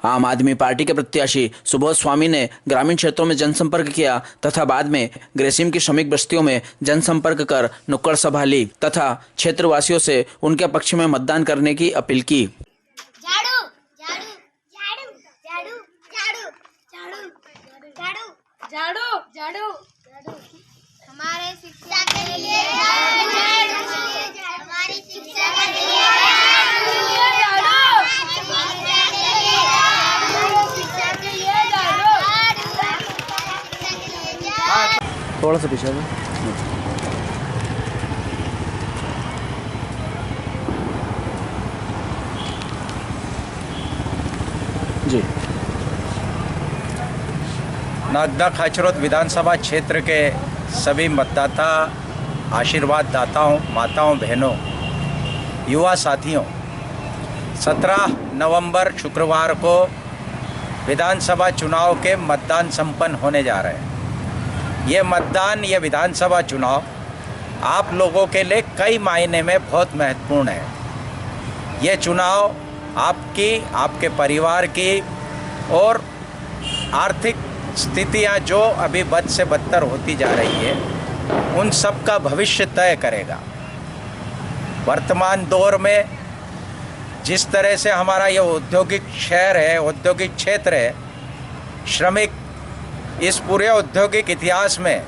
आम आदमी पार्टी के प्रत्याशी सुबोध स्वामी ने ग्रामीण क्षेत्रों में जनसंपर्क किया तथा बाद में ग्रेसिम की श्रमिक बस्तियों में जनसंपर्क कर नुक्कड़ सभा ली तथा क्षेत्रवासियों से उनके पक्ष में मतदान करने की अपील की। झाड़ू झाड़ू झाड़ू झाड़ू झाड़ू झाड़ू झाड़ू झाड़ू झाड़ू हमारे शिक्षा के लिए हमारी शिक्षा के लिए थोड़ा सा पीछे जी। नागदा खाचरोद विधानसभा क्षेत्र के सभी मतदाता, आशीर्वाद दाताओं, माताओं, बहनों, युवा साथियों, 17 नवंबर शुक्रवार को विधानसभा चुनाव के मतदान संपन्न होने जा रहे हैं। ये मतदान, ये विधानसभा चुनाव आप लोगों के लिए कई मायने में बहुत महत्वपूर्ण है। ये चुनाव आपकी, आपके परिवार की और आर्थिक स्थितियां जो अभी बद से बदतर होती जा रही है, उन सब का भविष्य तय करेगा। वर्तमान दौर में जिस तरह से हमारा ये औद्योगिक शहर है, औद्योगिक क्षेत्र है, श्रमिक इस पूरे औद्योगिक इतिहास में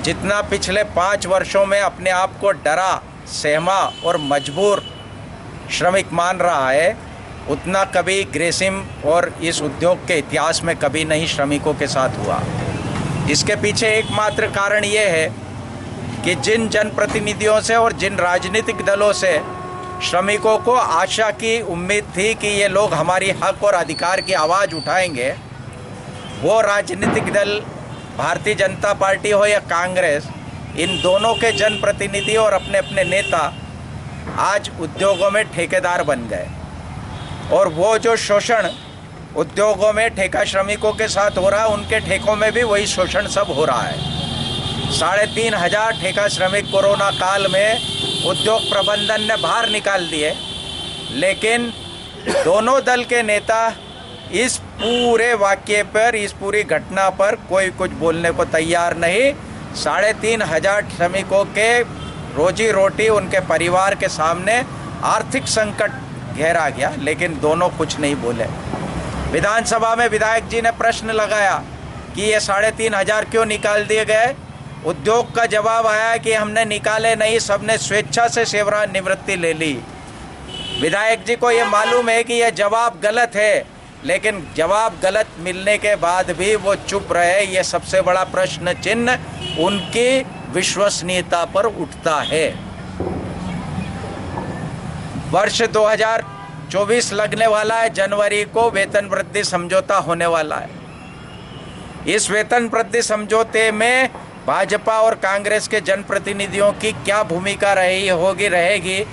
जितना पिछले 5 वर्षों में अपने आप को डरा, सहमा और मजबूर श्रमिक मान रहा है, उतना कभी ग्रेसिम और इस उद्योग के इतिहास में कभी नहीं श्रमिकों के साथ हुआ। इसके पीछे एकमात्र कारण ये है कि जिन जनप्रतिनिधियों से और जिन राजनीतिक दलों से श्रमिकों को आशा की उम्मीद थी कि ये लोग हमारी हक और अधिकार की आवाज़ उठाएंगे, वो राजनीतिक दल भारतीय जनता पार्टी हो या कांग्रेस, इन दोनों के जनप्रतिनिधि और अपने अपने नेता आज उद्योगों में ठेकेदार बन गए। और वो जो शोषण उद्योगों में ठेका श्रमिकों के साथ हो रहा है, उनके ठेकों में भी वही शोषण सब हो रहा है। 3,500 ठेका श्रमिक कोरोना काल में उद्योग प्रबंधन ने बाहर निकाल दिए, लेकिन दोनों दल के नेता इस पूरे वाक्य पर, इस पूरी घटना पर कोई कुछ बोलने को तैयार नहीं। 3,500 श्रमिकों के रोजी रोटी, उनके परिवार के सामने आर्थिक संकट घेरा गया, लेकिन दोनों कुछ नहीं बोले। विधानसभा में विधायक जी ने प्रश्न लगाया कि ये 3,500 क्यों निकाल दिए गए। उद्योग का जवाब आया कि हमने निकाले नहीं, सबने स्वेच्छा से सेवानिवृत्ति ले ली। विधायक जी को ये मालूम है कि यह जवाब गलत है, लेकिन जवाब गलत मिलने के बाद भी वो चुप रहे। ये सबसे बड़ा प्रश्न चिन्ह उनकी विश्वसनीयता पर उठता है। वर्ष 2024 लगने वाला है, जनवरी को वेतन वृद्धि समझौता होने वाला है। इस वेतन वृद्धि समझौते में भाजपा और कांग्रेस के जनप्रतिनिधियों की क्या भूमिका रहेगी,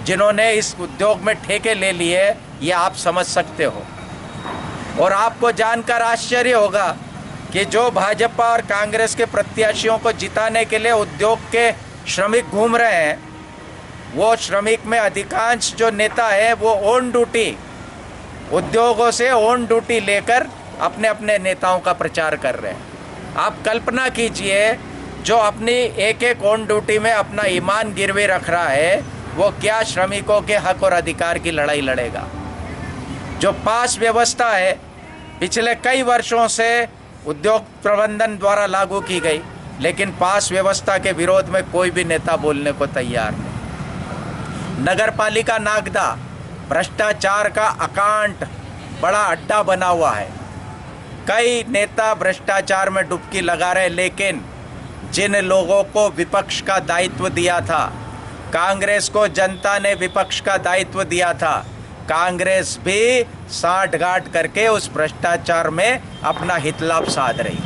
जिन्होंने इस उद्योग में ठेके ले लिए, ये आप समझ सकते हो। और आपको जानकर आश्चर्य होगा कि जो भाजपा और कांग्रेस के प्रत्याशियों को जिताने के लिए उद्योग के श्रमिक घूम रहे हैं, वो श्रमिक में अधिकांश जो नेता है वो ऑन ड्यूटी, उद्योगों से ऑन ड्यूटी लेकर अपने अपने नेताओं का प्रचार कर रहे हैं। आप कल्पना कीजिए, जो अपनी एक ऑन ड्यूटी में अपना ईमान गिरवे रख रहा है, वो क्या श्रमिकों के हक और अधिकार की लड़ाई लड़ेगा। जो पास व्यवस्था है, पिछले कई वर्षों से उद्योग प्रबंधन द्वारा लागू की गई, लेकिन पास व्यवस्था के विरोध में कोई भी नेता बोलने को तैयार नहीं। नगर पालिका नागदा भ्रष्टाचार का अकांट बड़ा अड्डा बना हुआ है। कई नेता भ्रष्टाचार में डुबकी लगा रहे, लेकिन जिन लोगों को विपक्ष का दायित्व दिया था, कांग्रेस को जनता ने विपक्ष का दायित्व दिया था, कांग्रेस भी साठगांठ करके उस भ्रष्टाचार में अपना हित लाभ साध रही।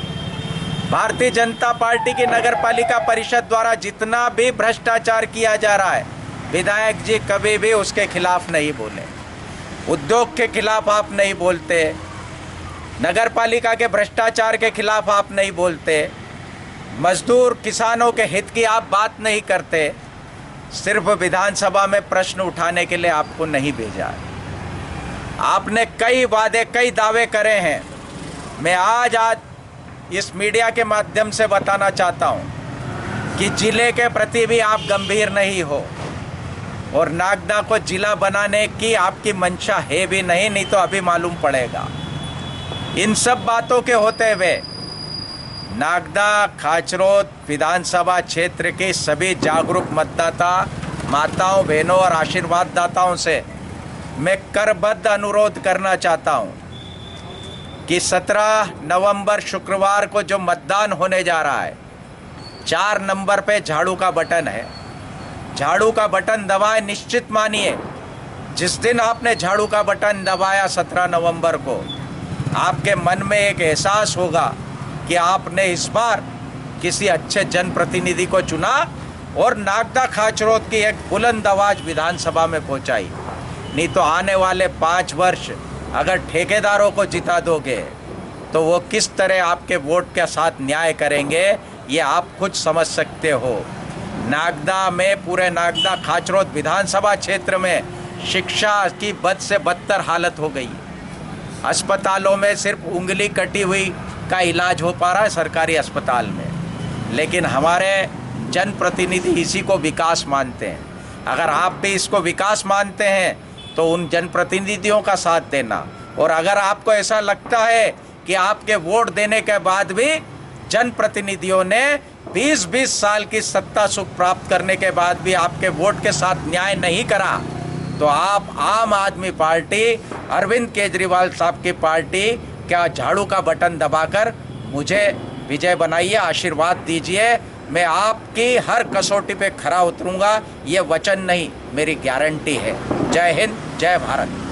भारतीय जनता पार्टी की नगर पालिका परिषद द्वारा जितना भी भ्रष्टाचार किया जा रहा है, विधायक जी कभी भी उसके खिलाफ नहीं बोले। उद्योग के खिलाफ आप नहीं बोलते, नगर पालिका के भ्रष्टाचार के खिलाफ आप नहीं बोलते, मजदूर किसानों के हित की आप बात नहीं करते। सिर्फ विधानसभा में प्रश्न उठाने के लिए आपको नहीं भेजा है। आपने कई वादे, कई दावे करे हैं। मैं आज इस मीडिया के माध्यम से बताना चाहता हूं कि जिले के प्रति भी आप गंभीर नहीं हो और नागदा को जिला बनाने की आपकी मंशा है भी नहीं तो अभी मालूम पड़ेगा। इन सब बातों के होते हुए नागदा खाचरोद विधानसभा क्षेत्र के सभी जागरूक मतदाता, माताओं, बहनों और आशीर्वाद दाताओं से मैं करबद्ध अनुरोध करना चाहता हूं कि 17 नवंबर शुक्रवार को जो मतदान होने जा रहा है, 4 नंबर पे झाड़ू का बटन है। झाड़ू का बटन दबाए, निश्चित मानिए जिस दिन आपने झाड़ू का बटन दबाया 17 नवंबर को, आपके मन में एक एहसास होगा कि आपने इस बार किसी अच्छे जनप्रतिनिधि को चुना और नागदा खाचरोद की एक बुलंद आवाज विधानसभा में पहुंचाई। नहीं तो आने वाले 5 वर्ष अगर ठेकेदारों को जिता दोगे तो वो किस तरह आपके वोट के साथ न्याय करेंगे, ये आप खुद समझ सकते हो। नागदा में, पूरे नागदा खाचरोद विधानसभा क्षेत्र में शिक्षा की बद से बदतर हालत हो गई। अस्पतालों में सिर्फ उंगली कटी हुई का इलाज हो पा रहा है सरकारी अस्पताल में, लेकिन हमारे जनप्रतिनिधि इसी को विकास मानते हैं। अगर आप भी इसको विकास मानते हैं तो उन जनप्रतिनिधियों का साथ देना, और अगर आपको ऐसा लगता है कि आपके वोट देने के बाद भी जनप्रतिनिधियों ने 20-20 साल की सत्ता सुख प्राप्त करने के बाद भी आपके वोट के साथ न्याय नहीं करा, तो आप आम आदमी पार्टी, अरविंद केजरीवाल साहब की पार्टी क्या झाड़ू का बटन दबाकर मुझे विजय बनाइए, आशीर्वाद दीजिए। मैं आपकी हर कसौटी पे खरा उतरूंगा, ये वचन नहीं, मेरी गारंटी है। जय हिंद, जय भारत।